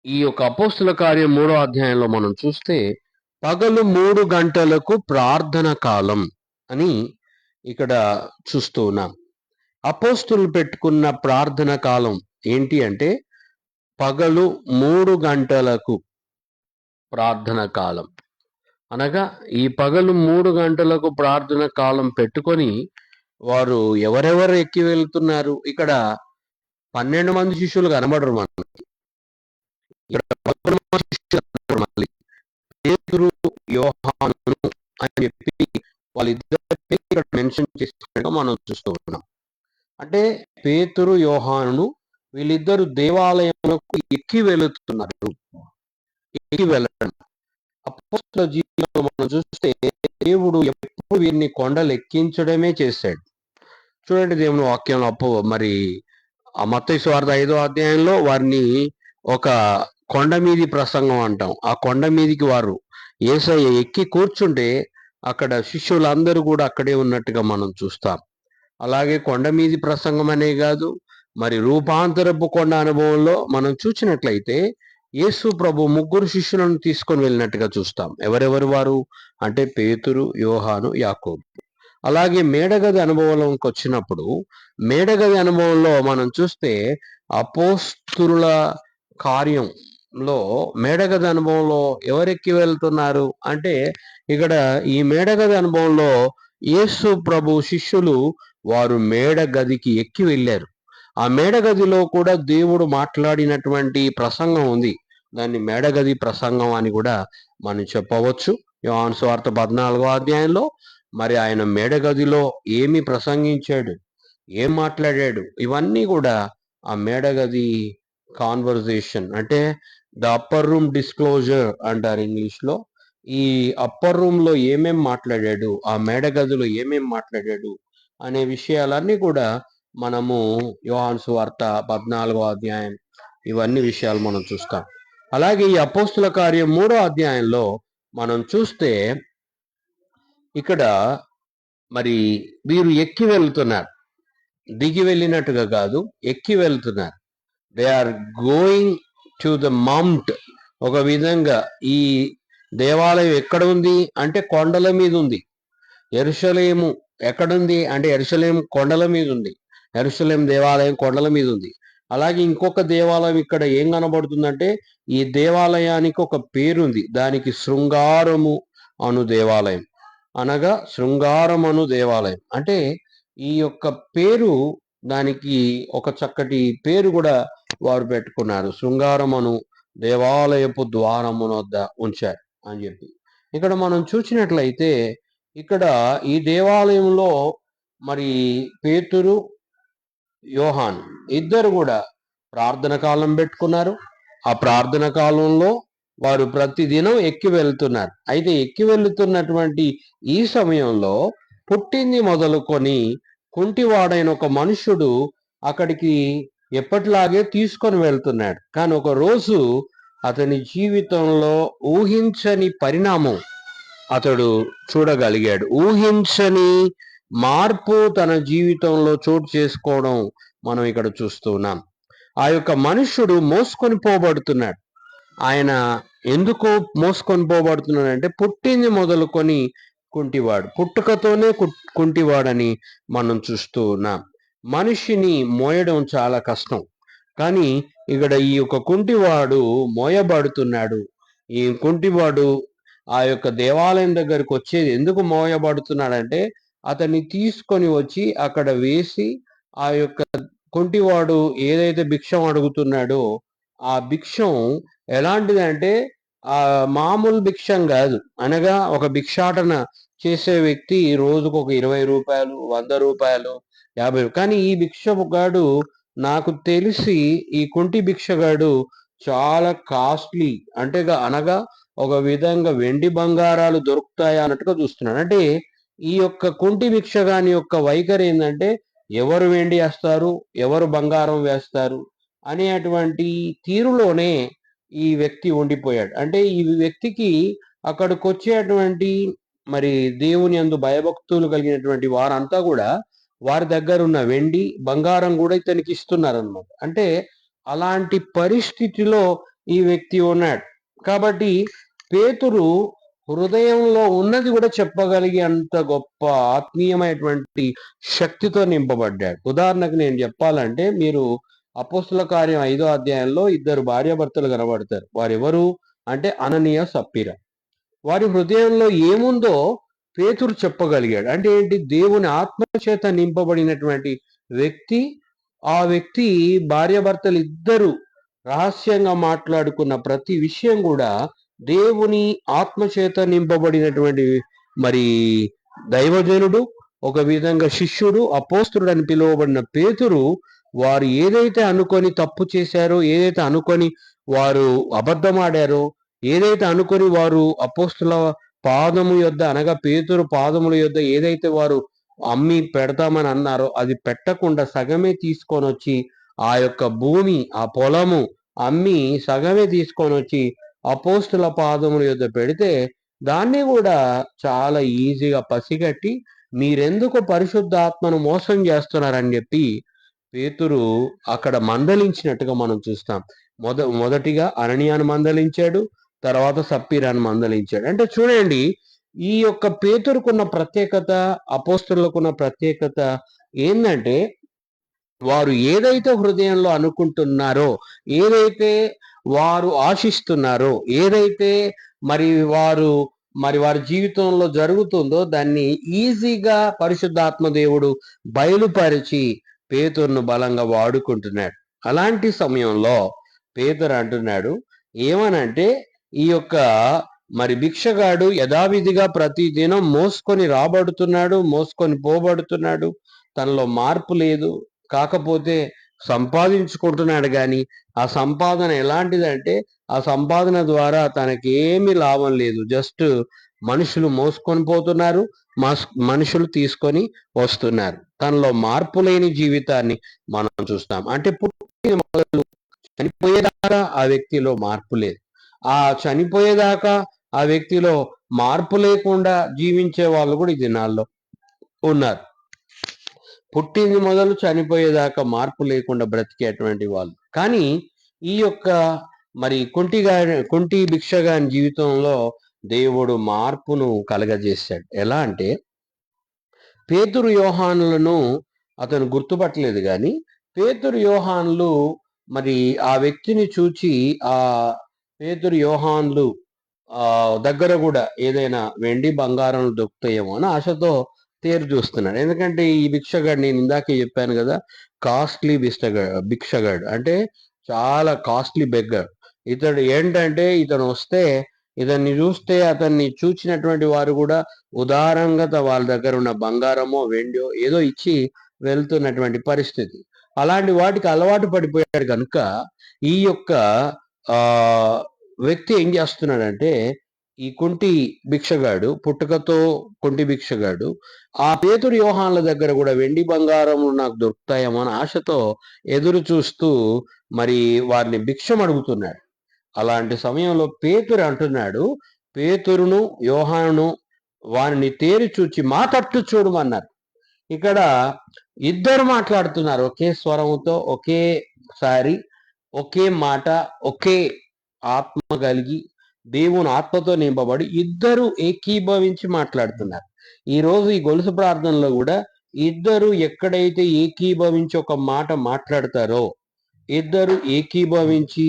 ఈ యొక్క అపోస్తుల కార్యం 3వ అధ్యాయంలో మనం చూస్తే పగలు 3 గంటలకు ప్రార్థన కాలం అని ఇక్కడ చూస్తూ ఉన్నాం. అపోస్తులు పెట్టుకున్న ప్రార్థన కాలం ఏంటి అంటే పగలు 3 గంటలకు ప్రార్థన కాలం. అనగా ఈ పగలు 3 గంటలకు ప్రార్థన కాలం పెట్టుకొని వారు ఎవరెవరు ఎక్కి వెళ్తున్నారు? ఇక్కడ 12 మంది శిష్యులు కనబడరు మనకి. పేతురు, యోహాను అని చెప్పి వాళ్ళిద్దరిని ఇక్కడ మెన్షన్ చేసినట్టుగా మనం చూస్తూ ఉన్నాం. అంటే పేతురు, యోహాను వీళ్ళిద్దరు దేవాలయంలోకి ఎక్కి వెళుతున్నారు. ఎక్కి వెళ్ళడం అపోస్తలుల జీవితంలో మనం చూస్తే దేవుడు ఎప్పుడు వీరిని కొండలు ఎక్కించడమే చేశాడు. చూడండి దేవుని వాక్యంలో మరి ఆ మత్తయి సువార్త 5వ అధ్యాయంలో వారిని ఒక కొండ మీది ప్రసంగం అంటాం. ఆ కొండ మీదికి వారు యేసయ్య ఎక్కి కూర్చుంటే అక్కడ శిష్యులందరూ కూడా అక్కడే ఉన్నట్టుగా మనం చూస్తాం. అలాగే కొండ మీది ప్రసంగం అనే కాదు, మరి రూపాంతరపు కొండ అనుభవంలో మనం చూసినట్లయితే యేసు ప్రభు 3 శిష్యులను తీసుకొని వెళ్ళినట్టుగా చూస్తాం. ఎవరెవరు వారు అంటే పేతురు, యోహాను, యాకోబు. అలాగే మేడగది అనుభవంలోకి వచ్చినప్పుడు మేడగది అనుభవంలో మనం చూస్తే అపోస్తుల కార్యంలో మేడగది అనుభవంలో ఎవరెక్కి వెళ్తున్నారు అంటే ఇక్కడ ఈ మేడగది అనుభవంలో యేసు ప్రభు శిష్యులు వారు మేడగదికి ఎక్కి వెళ్ళారు. ఆ మేడగదిలో కూడా దేవుడు మాట్లాడినటువంటి ప్రసంగం ఉంది. దాన్ని మేడగది ప్రసంగం అని కూడా మనం చెప్పవచ్చు. యోహాను సువార్త 14వ అధ్యాయంలో మరి ఆయన మేడగదిలో ఏమి ప్రసంగించాడు, ఏం మాట్లాడాడు, ఇవన్నీ కూడా ఆ మేడగది కాన్వర్జేషన్ అంటే ద అప్పర్ రూమ్ డిస్క్లోజర్ అంటారు ఇంగ్లీష్ లో. ఈ అప్పర్ రూమ్ లో ఏమేం మాట్లాడాడు, ఆ మేడగదిలో ఏమేం మాట్లాడాడు అనే విషయాలన్నీ కూడా మనము యోహాను సువార్త 14వ అధ్యాయం ఇవన్నీ విషయాలు మనం చూస్తాం. అలాగే ఈ అపోస్తుల కార్యం 3వ అధ్యాయంలో మనం చూస్తే ఇక్కడ మరి వీరు ఎక్కి వెళ్తున్నారు, దిగి వెళ్ళినట్టుగా కాదు, ఎక్కి వెళ్తున్నారు. They are going to the mount. ఒక విధంగా ఈ దేవాలయం ఎక్కడ ఉంది అంటే కొండల మీద ఉంది. యెరూషలేము ఎక్కడుంది అంటే యెరూషలేము కొండల మీద ఉంది. యెరూషలేం దేవాలయం కొండల మీద ఉంది. అలాగే ఇంకొక దేవాలయం ఇక్కడ ఏం కనబడుతుందంటే ఈ దేవాలయానికి ఒక పేరుంది, దానికి శృంగారము అను దేవాలయం, అనగా శృంగారం అను దేవాలయం. అంటే ఈ యొక్క పేరు, దానికి ఒక చక్కటి పేరు కూడా వారు పెట్టుకున్నారు, శృంగారమును దేవాలయపు ద్వారమున వద్ద ఉంచారు అని చెప్పి. ఇక్కడ మనం చూసినట్లయితే ఇక్కడ ఈ దేవాలయంలో మరి పేతురు, యోహాన్ ఇద్దరు కూడా ప్రార్థన కాలం పెట్టుకున్నారు. ఆ ప్రార్థన కాలంలో వారు ప్రతిదినం ఎక్కి వెళ్తున్నారు. అయితే ఎక్కి వెళ్తున్నటువంటి ఈ సమయంలో పుట్టింది మొదలుకొని కుంటివాడైన ఒక మనుషుడు అక్కడికి ఎప్పటిలాగే తీసుకొని వెళ్తున్నాడు. కానీ ఒక రోజు అతని జీవితంలో ఊహించని పరిణామం అతడు చూడగలిగాడు. ఊహించని మార్పు తన జీవితంలో చోటు చేసుకోవడం మనం ఇక్కడ చూస్తున్నాం. ఆ యొక్క మనుష్యుడు మోసుకొని పోబడుతున్నాడు. ఆయన ఎందుకు మోసుకొని పోబడుతున్నాడంటే పుట్టింది మొదలుకొని కుంటివాడు, పుట్టుకతోనే కుంటివాడని మనం చూస్తూ ఉన్నాం. మనిషిని మోయడం చాలా కష్టం, కానీ ఇక్కడ ఈ యొక్క కుంటివాడు మోయబడుతున్నాడు. ఈ కుంటివాడు ఆ యొక్క దేవాలయం దగ్గరికి వచ్చేది ఎందుకు మోయబడుతున్నాడంటే అతన్ని తీసుకొని వచ్చి అక్కడ వేసి ఆ యొక్క కుంటివాడు ఏదైతే భిక్షం అడుగుతున్నాడో ఆ భిక్షం ఎలాంటిదంటే ఆ మామూలు భిక్షం కాదు, అనగా ఒక భిక్షాటన చేసే వ్యక్తి రోజుకు ఒక 20 రూపాయలు, 100 రూపాయలు, 50. కానీ ఈ భిక్షగాడు, నాకు తెలిసి ఈ కుంటి భిక్షగాడు చాలా కాస్ట్లీ, అంటే అనగా ఒక విధంగా వెండి బంగారాలు దొరుకుతాయా అన్నట్టుగా చూస్తున్నాడు. అంటే ఈ యొక్క కుంటి భిక్షగాని యొక్క వైఖరి ఏంటంటే ఎవరు వెండి వేస్తారు, ఎవరు బంగారం వేస్తారు అనేటువంటి తీరులోనే ఈ వ్యక్తి ఉండిపోయాడు. అంటే ఈ వ్యక్తికి అక్కడికి వచ్చేటువంటి మరి దేవుని యందు భయభక్తులు కలిగినటువంటి వారంతా కూడా వారి దగ్గర ఉన్న వెండి బంగారం కూడా ఇతనికి ఇస్తున్నారన్నమాట. అంటే అలాంటి పరిస్థితిలో ఈ వ్యక్తి ఉన్నాడు. కాబట్టి పేతురు హృదయంలో ఉన్నది కూడా చెప్పగలిగే అంత గొప్ప ఆత్మీయమైనటువంటి శక్తితో నింపబడ్డాడు. ఉదాహరణకు నేను చెప్పాలంటే, మీరు అపోస్తుల కార్యం 5వ అధ్యాయంలో ఇద్దరు భార్యాభర్తలు కనబడతారు. వారెవరు అంటే అననీయ, సప్పీర. వారి హృదయంలో ఏముందో పేతురు చెప్పగలిగాడు. అంటే ఏంటి? దేవుని ఆత్మ చేత నింపబడినటువంటి వ్యక్తి. ఆ వ్యక్తి భార్యాభర్తలు ఇద్దరు రహస్యంగా మాట్లాడుకున్న ప్రతి విషయం కూడా దేవుని ఆత్మచేత నింపబడినటువంటి మరి దైవజనుడు, ఒక విధంగా శిష్యుడు, అపోస్తుడు అని పిలువబడిన పేతురు వారు ఏదైతే అనుకొని తప్పు చేశారో, ఏదైతే అనుకొని వారు అబద్ధమాడారో, ఏదైతే అనుకొని వారు అపోస్తుల పాదము యొద్ద, అనగా పేతురు పాదముల యొద్ద ఏదైతే వారు అమ్మి పెడతామని అన్నారో అది పెట్టకుండా సగమే తీసుకొని వచ్చి ఆ యొక్క భూమి, ఆ పొలము అమ్మి సగమే తీసుకొని వచ్చి అపోస్తుల పాదముల యొద్ద పెడితే దాన్ని కూడా చాలా ఈజీగా పసిగట్టి మీరెందుకు పరిశుద్ధాత్మను మోసం చేస్తున్నారని చెప్పి పేతురు అక్కడ మందలించినట్టుగా మనం చూస్తాం. మొదటిగా అననీయాను మందలించాడు, తర్వాత సప్పీరాను మందలించాడు. అంటే చూడండి, ఈ యొక్క పేతురుకున్న ప్రత్యేకత, అపోస్తులకున్న ప్రత్యేకత ఏంటంటే వారు ఏదైతే హృదయంలో అనుకుంటున్నారో, ఏదైతే వారు ఆశిస్తున్నారో, ఏదైతే వారి జీవితంలో జరుగుతుందో దాన్ని ఈజీగా పరిశుద్ధాత్మ దేవుడు బయలుపరిచి పేతురును బలంగా వాడుకుంటున్నాడు. అలాంటి సమయంలో పేతురు అంటున్నాడు ఏమనంటే, ఈ యొక్క భిక్షగాడు యథావిధిగా ప్రతి దినం మోసుకొని రాబడుతున్నాడు, మోసుకొని పోబడుతున్నాడు, తనలో మార్పు లేదు. కాకపోతే సంపాదించుకుంటున్నాడు, కానీ ఆ సంపాదన ఎలాంటిదంటే ఆ సంపాదన ద్వారా తనకి ఏమీ లాభం లేదు. జస్ట్ మనుషులు మోసుకొని పోతున్నారు, మనుషులు తీసుకొని వస్తున్నారు. తనలో మార్పు లేని జీవితాన్ని మనం చూస్తాం. అంటే పుట్టిన మొదలు చనిపోయేదాకా ఆ వ్యక్తిలో మార్పు లేదు. ఆ చనిపోయేదాకా ఆ వ్యక్తిలో మార్పు లేకుండా జీవించే వాళ్ళు కూడా ఈ దినాల్లో ఉన్నారు. పుట్టింది మొదలు చనిపోయేదాకా మార్పు లేకుండా బ్రతికేటువంటి వాళ్ళు. కానీ ఈ యొక్క మరి కుంటి భిక్షగాని జీవితంలో దేవుడు మార్పును కలగజేశాడు. ఎలా అంటే పేతురు యోహానులను అతను గుర్తుపట్టలేదు, కానీ పేతురు యోహానులు మరి ఆ వ్యక్తిని చూచి ఆ పేతురు యోహానులు దగ్గర కూడా ఏదైనా వెండి బంగారం దొరుకుతాయేమో అని ఆశతో తేరు చూస్తున్నాడు. ఎందుకంటే ఈ భిక్షగాడు, నేను ఇందాకే చెప్పాను కదా, కాస్ట్లీ భిక్షగాడు అంటే చాలా కాస్ట్లీ బెగ్గర్. ఇతడు ఏంటంటే ఇతను వస్తే ఇతన్ని చూస్తే అతన్ని చూచినటువంటి వారు కూడా ఉదారంగా వాళ్ళ దగ్గర ఉన్న బంగారమో వెండియో ఏదో ఇచ్చి వెళ్తున్నటువంటి పరిస్థితి. అలాంటి వాటికి అలవాటు పడిపోయాడు కనుక ఈ యొక్క వ్యక్తి ఏం చేస్తున్నాడంటే, ఈ కుంటి భిక్షగాడు, పుట్టుకతో కుంటి భిక్షగాడు ఆ పేతురు యోహాన్ల దగ్గర కూడా వెండి బంగారం నాకు దొరుకుతాయేమో అని ఆశతో ఎదురు చూస్తూ మరి వారిని భిక్షం అడుగుతున్నాడు. అలాంటి సమయంలో పేతురు అంటున్నాడు, పేతురును యోహానును వారిని తేరి చూచి మా తట్టు చూడమన్నారు. ఇక్కడ ఇద్దరు మాట్లాడుతున్నారు ఒకే స్వరంతో, ఒకేసారి ఒకే మాట, ఒకే ఆత్మ కలిగి దేవుని ఆత్మతో నింపబడి ఇద్దరు ఏకీభవించి మాట్లాడుతున్నారు. ఈ రోజు ఈ గొలుసు ప్రార్థనలో కూడా ఇద్దరు ఎక్కడైతే ఏకీభవించి ఒక మాట మాట్లాడతారో, ఇద్దరు ఏకీభవించి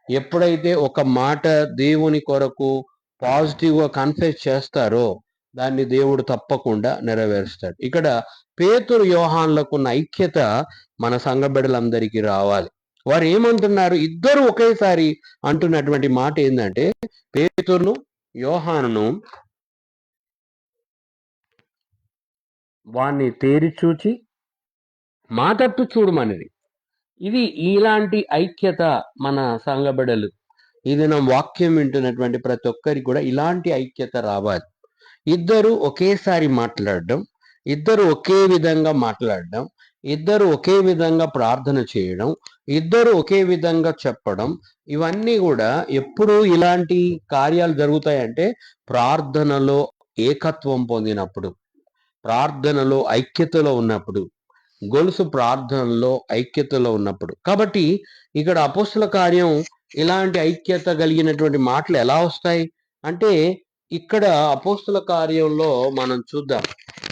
ఎప్పుడైతే ఒక మాట దేవుని కొరకు పాజిటివ్ గా కన్ఫెస్ చేస్తారో దాన్ని దేవుడు తప్పకుండా నెరవేరుస్తాడు. ఇక్కడ పేతురు యోహాన్లకు ఉన్న ఐక్యత మన సంఘ బిడ్డలందరికీ రావాలి. వారు ఏమంటున్నారు? ఇద్దరు ఒకేసారి అంటున్నటువంటి మాట ఏంటంటే, పేతురును యోహానును వాణ్ణి తేరి చూచి మా తట్టు చూడమనేది. ఇది ఇలాంటి ఐక్యత మన సంఘ బిడ్డలు, ఇది నా వాక్యం వింటున్నటువంటి ప్రతి ఒక్కరికి కూడా ఇలాంటి ఐక్యత రావాలి. ఇద్దరు ఒకేసారి మాట్లాడడం, ఇద్దరు ఒకే విధంగా మాట్లాడడం, ఇద్దరు ఒకే విధంగా ప్రార్థన చేయడం, ఇద్దరు ఒకే విధంగా చెప్పడం, ఇవన్నీ కూడా ఎప్పుడు ఇలాంటి కార్యాలు జరుగుతాయంటే ప్రార్థనలో ఏకత్వం పొందినప్పుడు, ప్రార్థనలో ఐక్యతలో ఉన్నప్పుడు, గొలుసు ప్రార్థనలో ఐక్యతలో ఉన్నప్పుడు. కాబట్టి ఇక్కడ అపోస్తుల కార్యం ఇలాంటి ఐక్యత కలిగినటువంటి మాటలు ఎలా వస్తాయి అంటే, ఇక్కడ అపోస్తుల కార్యంలో మనం చూద్దాం,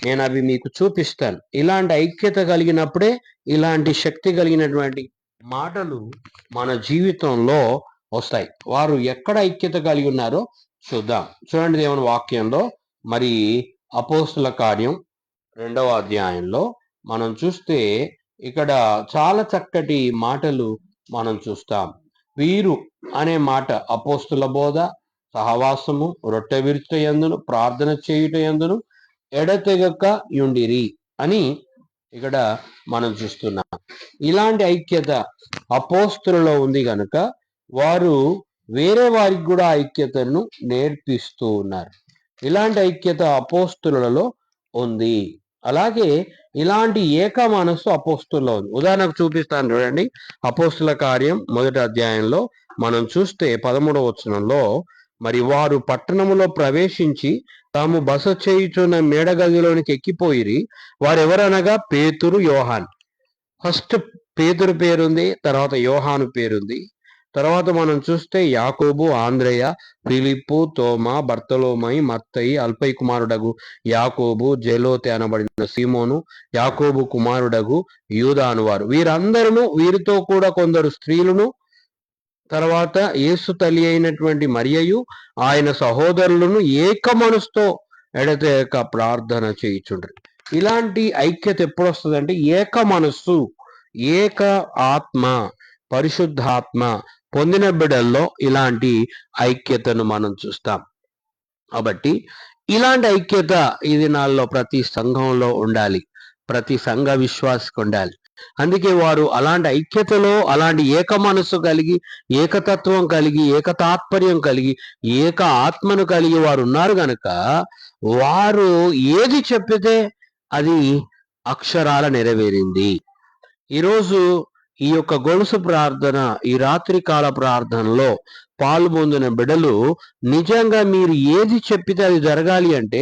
నేను అవి మీకు చూపిస్తాను. ఇలాంటి ఐక్యత కలిగినప్పుడే ఇలాంటి శక్తి కలిగినటువంటి మాటలు మన జీవితంలో వస్తాయి. వారు ఎక్కడ ఐక్యత కలిగి ఉన్నారో చూద్దాం. చూడండి దేవుని వాక్యంలో మరి అపోస్తుల కార్యం 2వ అధ్యాయంలో మనం చూస్తే ఇక్కడ చాలా చక్కటి మాటలు మనం చూస్తాం. వీరు అనే మాట అపోస్తుల బోధ, సహవాసము, రొట్టె విరుచుట యందును, ప్రార్థన చేయుట యందును ఎడతెగక యుండిరి అని ఇక్కడ మనం చూస్తున్నాం. ఇలాంటి ఐక్యత అపోస్తులలో ఉంది కనుక వారు వేరే వారికి కూడా ఐక్యతను నేర్పిస్తూ ఉన్నారు. ఇలాంటి ఐక్యత అపోస్తులలో ఉంది. అలాగే ఇలాంటి ఏక మనస్సు అపోస్తుల్లో ఉంది. ఉదాహరణకు చూపిస్తాను చూడండి. అపోస్తుల కార్యం 1వ అధ్యాయంలో మనం చూస్తే 13వ వచనంలో, మరి వారు పట్టణములో ప్రవేశించి తాము బస చేయుచున్న మేడగదిలోనికి ఎక్కిపోయిరి. వారెవరనగా పేతురు, యోహాన్. ఫస్ట్ పేతురు పేరుంది, తర్వాత యోహాను పేరుంది. తర్వాత మనం చూస్తే యాకోబు, ఆంద్రేయ, ఫిలిప్పు, తోమా, బర్తలోమై, మత్తయి, అల్పై కుమారుడగు యాకోబు, జెలోతే అనబడిన సీమోను, యాకోబు కుమారుడగు యూదా అనువారు. వీరందరూ, వీరితో కూడా కొందరు స్త్రీలను, తర్వాత యేసు తల్లి అయినటువంటి మరియయు ఆయన సహోదరులను ఏక మనసుతో ఎడతెగక ప్రార్థన చేయుచుండ్రి. ఇలాంటి ఐక్యత ఎప్పుడు వస్తుందంటే ఏక మనస్సు, ఏక ఆత్మ, పరిశుద్ధాత్మ పొందిన బిడ్డల్లో ఇలాంటి ఐక్యతను మనం చూస్తాం. కాబట్టి ఇలాంటి ఐక్యత ఈ దినాల్లో ప్రతి సంఘంలో ఉండాలి, ప్రతి సంఘ విశ్వాసికి ఉండాలి. అందుకే వారు అలాంటి ఐక్యతలో, అలాంటి ఏక మనస్సు కలిగి, ఏకతత్వం కలిగి, ఏకతాత్పర్యం కలిగి, ఏక ఆత్మను కలిగి వారు ఉన్నారు గనక వారు ఏది చెప్పితే అది అక్షరాల నెరవేరింది. ఈరోజు ఈ యొక్క గొలుసు ప్రార్థన, ఈ రాత్రి కాల ప్రార్థనలో పాలు పొందిన బిడ్డలు, నిజంగా మీరు ఏది చెప్పితే అది జరగాలి అంటే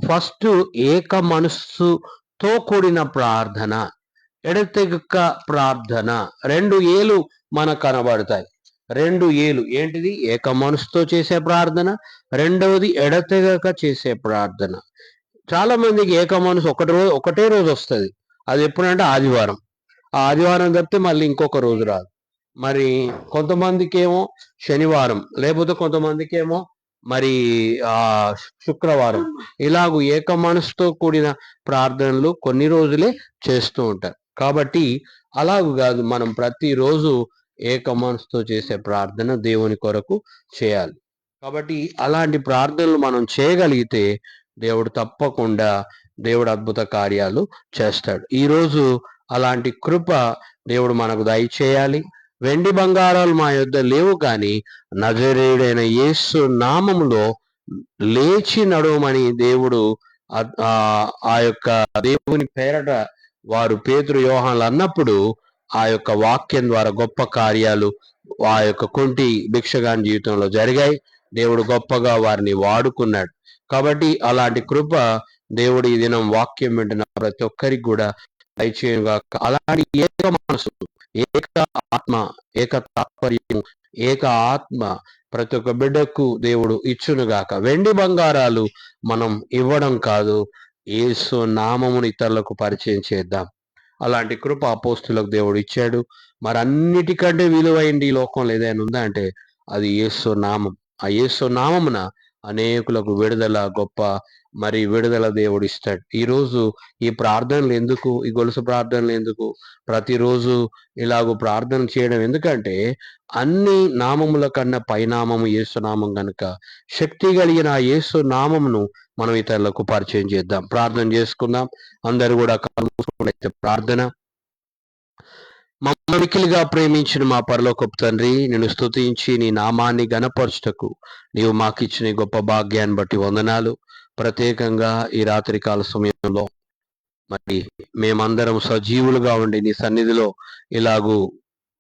ఫస్ట్ ఏక మనస్సుతో కూడిన ప్రార్థన, ఎడతెగక ప్రార్థన. 2 ఏలు మనకు కనబడతాయి. 2 ఏలు ఏంటిది? ఏక మనసుతో చేసే ప్రార్థన, రెండవది ఎడతెగక చేసే ప్రార్థన. చాలా మందికి ఏక మనసు ఒకటే రోజు వస్తుంది. అది ఎప్పుడంటే ఆదివారం. ఆ ఆదివారం తప్పితే మళ్ళీ ఇంకొక రోజు రాదు. మరి కొంతమందికి ఏమో శనివారం, లేకపోతే కొంతమందికి ఏమో మరి శుక్రవారం. ఇలాగూ ఏక మనసుతో కూడిన ప్రార్థనలు కొన్ని రోజులే చేస్తూ ఉంటారు. కాబట్టి అలాగూ కాదు, మనం ప్రతిరోజు ఏక మనసుతో చేసే ప్రార్థన దేవుని కొరకు చేయాలి. కాబట్టి అలాంటి ప్రార్థనలు మనం చేయగలిగితే దేవుడు తప్పకుండా అద్భుత కార్యాలు చేస్తాడు. ఈరోజు అలాంటి కృప దేవుడు మనకు దయచేయాలి. వెండి బంగారాలు మా యొద్ద లేవు, కానీ నజరేయుడైన యేసు నామములో లేచి నడవమని దేవుడు ఆ యొక్క దేవుని పేరట వారు పేతురు యోహానులు అన్నప్పుడు ఆ యొక్క వాక్యం ద్వారా గొప్ప కార్యాలు ఆ యొక్క కుంటి భిక్షగాని జీవితంలో జరిగాయి. దేవుడు గొప్పగా వారిని వాడుకున్నాడు. కాబట్టి అలాంటి కృప దేవుడు ఈ దినం వాక్యం వింటున్న ప్రతి ఒక్కరికి కూడా దయచేయుగాక. అలాంటి ఏక మనసు, ఏక ఆత్మ, ఏక తాత్పర్యం, ఏక ఆత్మ ప్రతి ఒక్క బిడ్డకు దేవుడు ఇచ్చునుగాక. వెండి బంగారాలు మనం ఇవ్వడం కాదు, యేసు నామమును ఇతరులకు పరిచయం చేద్దాం. అలాంటి కృప అపోస్తులకు దేవుడు ఇచ్చాడు. మరి అన్నిటికంటే విలువైంది ఈ లోకంలో ఏదైనా ఉందా అంటే అది యేసు నామం. ఆ యేసు నామమున అనేకులకు విడుదల, గొప్ప మరి విడుదల దేవుడు ఇస్తాడు. ఈరోజు ఈ ప్రార్థనలు ఎందుకు, ఈ గొలుసు ప్రార్థనలు ఎందుకు, ప్రతిరోజు ఇలాగూ ప్రార్థన చేయడం ఎందుకంటే అన్ని నామముల కన్నా పైనామము యేసు నామం కనుక శక్తి కలిగిన ఆ యేసు నామమును మనం ఇతరులకు పరిచయం చేద్దాం. ప్రార్థన చేసుకుందాం. అందరూ కూడా ప్రార్థన. మమ్మల్ని మిక్కిలిగా ప్రేమించిన మా పరలోకపు తండ్రి, నిన్ను స్తుతించి నీ నామాన్ని గణపరచుటకు నీవు మాకిచ్చిన గొప్ప భాగ్యాన్ని బట్టి వందనాలు. ప్రత్యేకంగా ఈ రాత్రికాల సమయంలో మరి మేమందరం సజీవులుగా ఉండి నీ సన్నిధిలో ఇలాగూ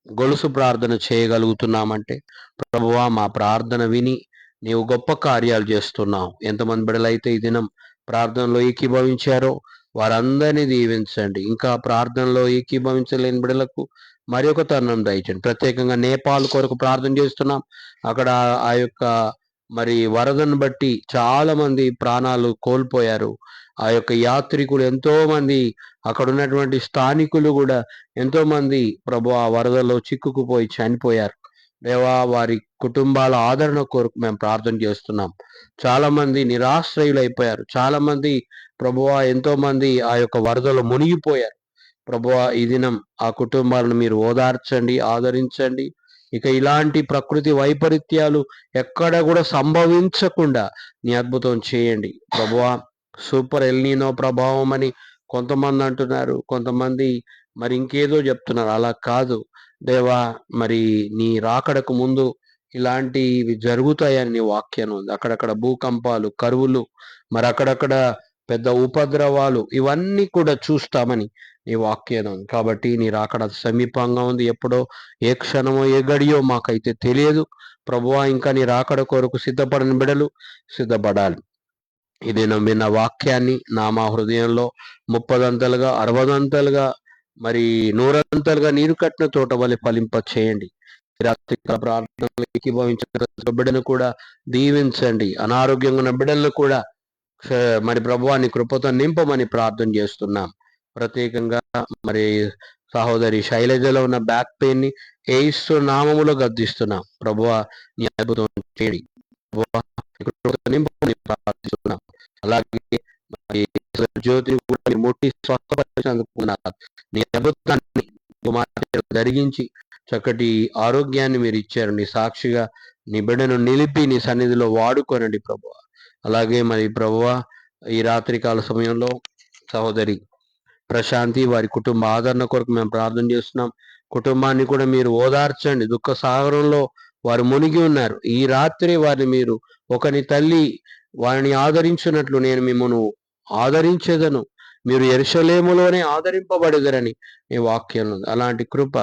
గొలుసు ప్రార్థన చేయగలుగుతున్నామంటే ప్రభువా, మా ప్రార్థన విని నీవు గొప్ప కార్యాలు చేస్తున్నావు. ఎంతమంది బిడ్డలైతే ఈ దినం ప్రార్థనలో ఏకీభవించారో వారందరినీ దీవించండి. ఇంకా ప్రార్థనలో ఏకీభవించలేని బిడ్డలకు మరి ఒక తరుణం దయచండి. ప్రత్యేకంగా నేపాల్ కొరకు ప్రార్థన చేస్తున్నాం. అక్కడ ఆ యొక్క మరి వరదను బట్టి చాలా మంది ప్రాణాలు కోల్పోయారు. ఆ యొక్క యాత్రికులు ఎంతో మంది, అక్కడ ఉన్నటువంటి స్థానికులు కూడా ఎంతో మంది ప్రభు ఆ వరదలో చిక్కుకుపోయి చనిపోయారు. దేవా, వారి కుటుంబాల ఆదరణ కొరకు మేము ప్రార్థన చేస్తున్నాం. చాలా మంది నిరాశ్రయులైపోయారు. చాలా మంది ప్రభువా, ఎంతో మంది ఆ యొక్క వరదలో మునిగిపోయారు. ప్రభువా, ఈ దినం ఆ కుటుంబాలను మీరు ఓదార్చండి, ఆదరించండి. ఇక ఇలాంటి ప్రకృతి వైపరీత్యాలు ఎక్కడ కూడా సంభవించకుండా నీ అద్భుతం చేయండి ప్రభువా. సూపర్ ఎల్నీనో ప్రభావం అని కొంతమంది అంటున్నారు, కొంతమంది మరి ఇంకేదో చెప్తున్నారు. అలా కాదు దేవా, మరి నీ రాకడకు ముందు ఇలాంటివి జరుగుతాయని నీ వాక్యం ఉంది. అక్కడక్కడ భూకంపాలు, కరువులు, మరి అక్కడక్కడ పెద్ద ఉపద్రవాలు, ఇవన్నీ కూడా చూస్తామని నీ వాక్యం ఉంది. కాబట్టి నీ రాకడ సమీపంగా ఉంది. ఎప్పుడో, ఏ క్షణమో, ఏ గడియో మాకైతే తెలియదు ప్రభువా. ఇంకా నీ రాకడ కొరకు సిద్ధపడని బిడలు సిద్ధపడాలి. ఇది విన్న వాక్యాన్ని మా హృదయంలో 30 60 మరి 100 నీరు కట్టిన తోట వల్ల ఫలింప చేయండి. ప్రార్థనలు ఏకీభవించిన బిడ్డను కూడా దీవించండి. అనారోగ్యంగా ఉన్న బిడ్డలను కూడా మరి ప్రభువాన్ని కృపతో నింపమని ప్రార్థన చేస్తున్నాం. ప్రత్యేకంగా మరి సహోదరి శైలజలో ఉన్న బ్యాక్ పెయిన్ ని యేసు నామములో గద్దిస్తున్నాం. ప్రభువా, నీ అద్భుతం చేయండి. నింపమని ప్రార్థిస్తున్నాం. అలాగే జ్యోతిని కూడా ముట్టి స్వస్థపరిచినందుకు నీ అద్భుతాన్ని జరిగించి చక్కటి ఆరోగ్యాన్ని మీరు ఇచ్చారు. నీ సాక్షిగా నీ బిడ్డను నిలిపి నీ సన్నిధిలో వాడుకోనండి ప్రభువా. అలాగే మరి ప్రభువా, ఈ రాత్రికాల సమయంలో సహోదరి ప్రశాంతి, వారి కుటుంబ ఆదరణ కొరకు మేము ప్రార్థన చేస్తున్నాం. కుటుంబాన్ని కూడా మీరు ఓదార్చండి. దుఃఖ సాగరంలో వారు మునిగి ఉన్నారు. ఈ రాత్రి వారిని మీరు ఒకని తల్లి వారిని ఆదరించినట్లు నేను మిమ్మల్ని ఆదరించేదను. మీరు యెరూషలేములోనే ఆదరింపబడెదరని ఈ వాక్యం ఉంది. అలాంటి కృప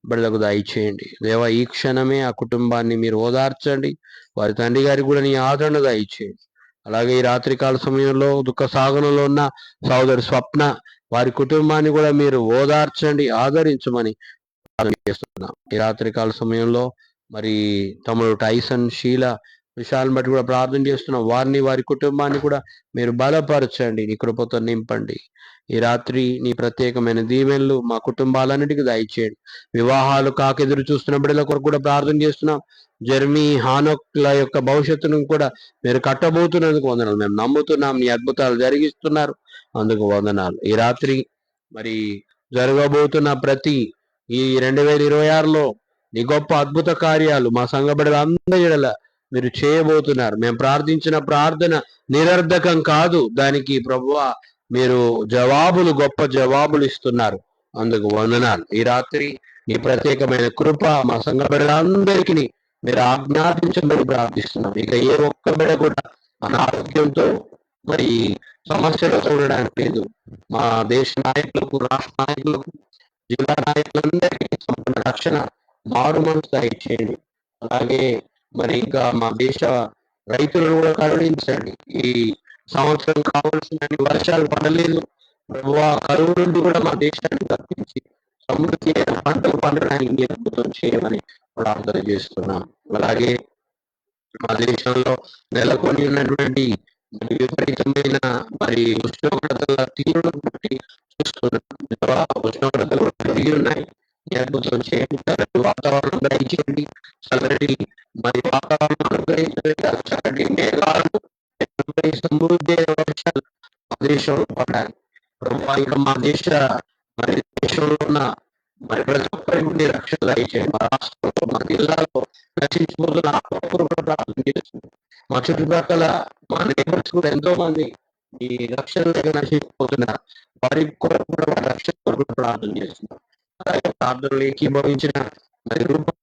బిడ్డలకు దయచేయండి దేవా. ఈ క్షణమే ఆ కుటుంబాన్ని మీరు ఓదార్చండి. వారి తండ్రి గారికి కూడా నీ ఆదరణ దయచేయండి. అలాగే ఈ రాత్రికాల సమయంలో దుఃఖ సాగనంలో ఉన్న సోదరి స్వప్న వారి కుటుంబాన్ని కూడా మీరు ఓదార్చండి, ఆదరించమని ప్రార్థన చేస్తున్నాం. ఈ రాత్రికాల సమయంలో మరి తమ్ముడు టైసన్, షీల, విశాల్ బట్టి కూడా ప్రార్థన చేస్తున్నాం. వారిని వారి కుటుంబాన్ని కూడా మీరు బలపరచండి, నీ కృపతో నింపండి. ఈ రాత్రి నీ ప్రత్యేకమైన దీవెనలు మా కుటుంబాలన్నిటికీ దయచేయండి. వివాహాలు కాకెదురు చూస్తున్న బిడ్డల కొరకు కూడా ప్రార్థన చేస్తున్నాం. జర్మీ, హానోక్ల యొక్క భవిష్యత్తును కూడా మీరు కట్టబోతున్నందుకు వందనాలు. మేము నమ్ముతున్నాం నీ అద్భుతాలు జరిగిస్తున్నారు, అందుకు వందనాలు. ఈ రాత్రి మరి జరగబోతున్న ప్రతి ఈ 2026లో నీ గొప్ప అద్భుత కార్యాలు మా సంఘ బిడ్డలందరి ఎడల మీరు చేయబోతున్నారు. మేము ప్రార్థించిన ప్రార్థన నిరర్ధకం కాదు, దానికి ప్రభువా మీరు జవాబులు, గొప్ప జవాబులు ఇస్తున్నారు, అందుకు వందనాలు. ఈ రాత్రి నీ ప్రత్యేకమైన కృప మా సంఘ బిడ్డలందరికీ మీరు ఆజ్ఞాపించమని ప్రార్థిస్తున్నాం. ఇక ఏ ఒక్క బిడ్డ కూడా అనారోగ్యంతో మరి సమస్యలతో ఉండడానికి లేదు. మా దేశ నాయకులకు, రాష్ట్ర నాయకులకు, జిల్లా నాయకులందరికీ సంపూర్ణ రక్షణ, మారు మనసు దయచేయండి. అలాగే మరి ఇంకా మా దేశ రైతులను కూడా కరుణించండి. ఈ సంవత్సరం కావాల్సిన వర్షాలు పడలేదు ప్రభువా. కరువు నుండి కూడా మా దేశాన్ని తప్పించి సమృద్ధి అయిన పంటలు పండడానికి మీరు అద్భుతం చేయమని ప్రార్థన చేస్తున్నాం. అలాగే మా దేశంలో నెలకొని ఉన్నటువంటి మరి విపరీతమైన మరి ఉష్ణోగ్రతల తీవ్రతను బట్టి చూస్తున్నాం. ఉష్ణోగ్రతలు పెరిగి ఉన్నాయి, అద్భుతం చేయండి. వాతావరణం దయచేయండి, చల్లటి మరి వాతావరణం అనుగ్రహించండి. చల్లటి మేఘాలను, సమృద్ధి అయిన వర్షాలు మా దేశంలో పడాలి ప్రభావ. ఇక మా మరి దేశంలో ఉన్న మరి ప్రతి ఒక్కరి నుండి రక్షణ దయచేయండి. మా రాష్ట్రంలో, మా జిల్లాలో రక్షించబోతున్న ప్రార్థన చేస్తుంది. మా చుట్టుపక్కల మా నేబర్స్ కూడా ఎంతో మంది ఈ రక్షణ దగ్గర నశించిపోతున్నారు. వారి కొరకు కూడా రక్షణ కొరకు ప్రార్థన చేస్తున్నారు. అలాగే ప్రార్థనలు ఏకీభవించిన మరి రూపం